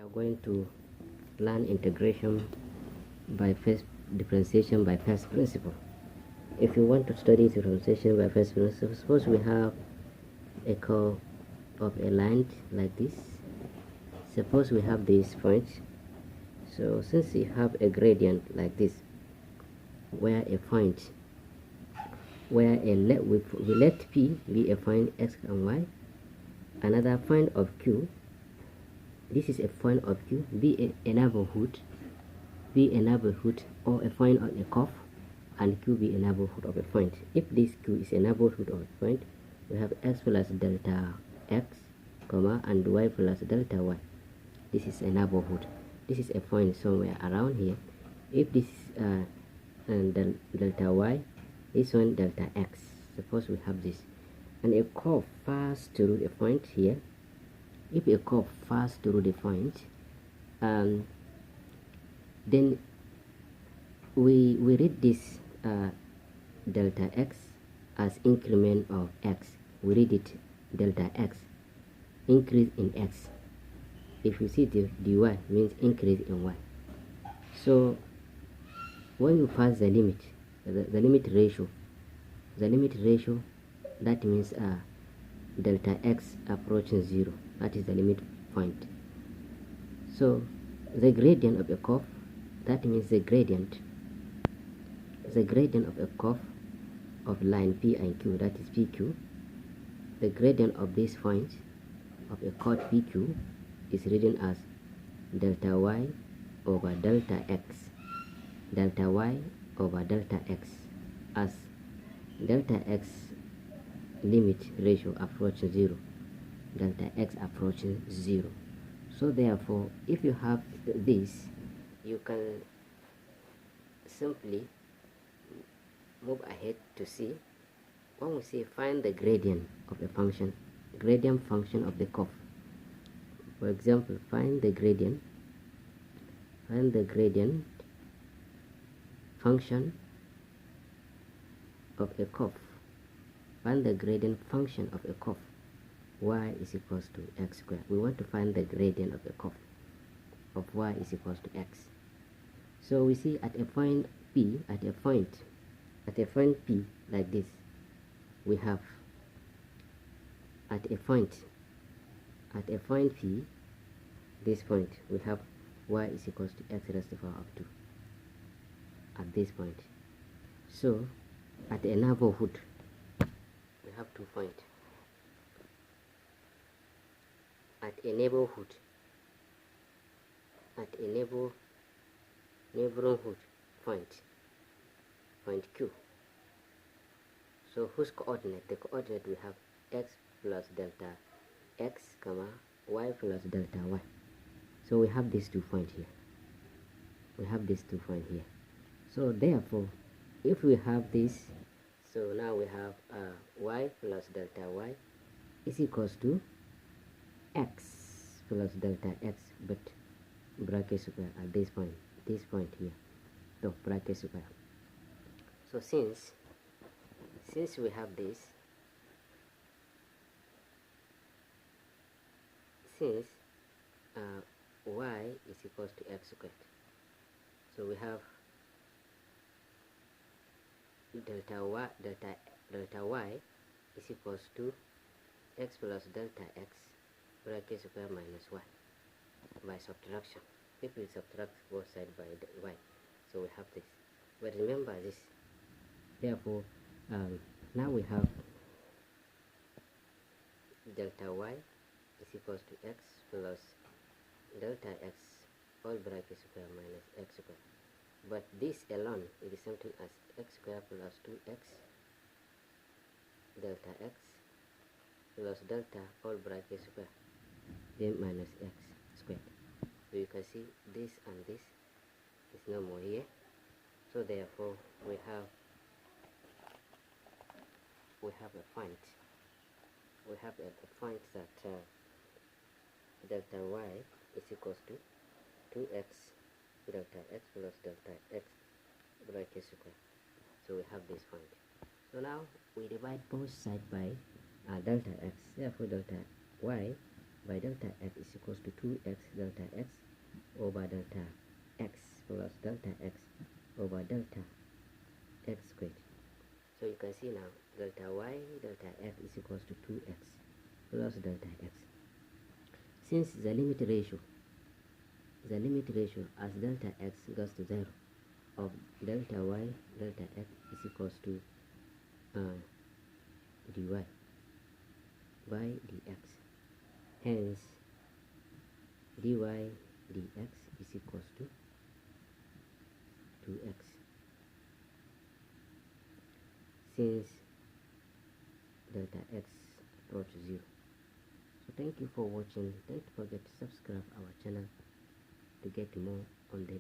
are going to learn integration by first differentiation by first principle. If you want to study differentiation by first principle, suppose we have a curve of a line like this. Suppose we have this point. So since you have a gradient like this, where a point, where we let P be a point x and y, another point of Q. This is a point of Q, be a neighborhood, or a point on a curve, and Q be a neighborhood of a point. If this Q is a neighborhood of a point, we have x plus delta x, comma, and y plus delta y. This is a neighborhood. This is a point somewhere around here. If this is delta y, this one delta x. Suppose we have this, and a curve passes through a point here. If a curve passes through the point, then we read this delta x as increment of x. We read it delta x, increase in x. If you see the dy means increase in y. So when you pass the limit, the limit ratio, that means delta x approaching 0. That is the limit point. So the gradient of a curve, that means the gradient of a curve of line P and Q, that is PQ. The gradient of this point of a chord PQ is written as delta y over delta x, delta y over delta x, as delta x limit ratio approaching 0, delta x approaching 0. So therefore, if you have this, you can simply move ahead to see, when we say find the gradient of a function, gradient function of the curve. For example, find the gradient function of a curve. Find the gradient function of a curve. Y is equals to x squared. We want to find the gradient of the curve of y is equals to x. So we see at a point P, at a point P like this, we have at a point P, this point, we have y is equals to x raised to the power of 2 at this point. So at a neighborhood, we have 2 points. At a neighborhood point Q. So whose coordinate? The coordinate we have x plus delta x, comma, y plus delta y. So we have these 2 points here. So therefore, if we have this, so now we have y plus delta y is equals to x plus delta x, but bracket square at this point here, so bracket square. So since we have this, since y is equals to x squared, so we have delta y is equals to x plus delta x bracket square minus y by subtraction. If we subtract both sides by the y, so we have this. But remember this. Therefore, now we have delta y is equals to x plus delta x all bracket square minus x square. But this alone is something as x square plus 2x delta x plus delta all bracket square then minus x squared. So you can see this and this is no more here. So therefore we have a point. We have a point that delta y is equals to 2x delta x plus delta x bracket square. So we have this point. So now we divide both sides by delta x. Therefore delta y by delta x is equals to 2x delta x over delta x plus delta x over delta x squared. So you can see now delta y delta x is equals to 2x plus delta x. Since the limit ratio as delta x goes to 0 of delta y delta x is equals to dy by dx. Hence dy dx is equals to 2x. Since delta x approaches 0. So thank you for watching. Don't forget to subscribe our channel to get more on the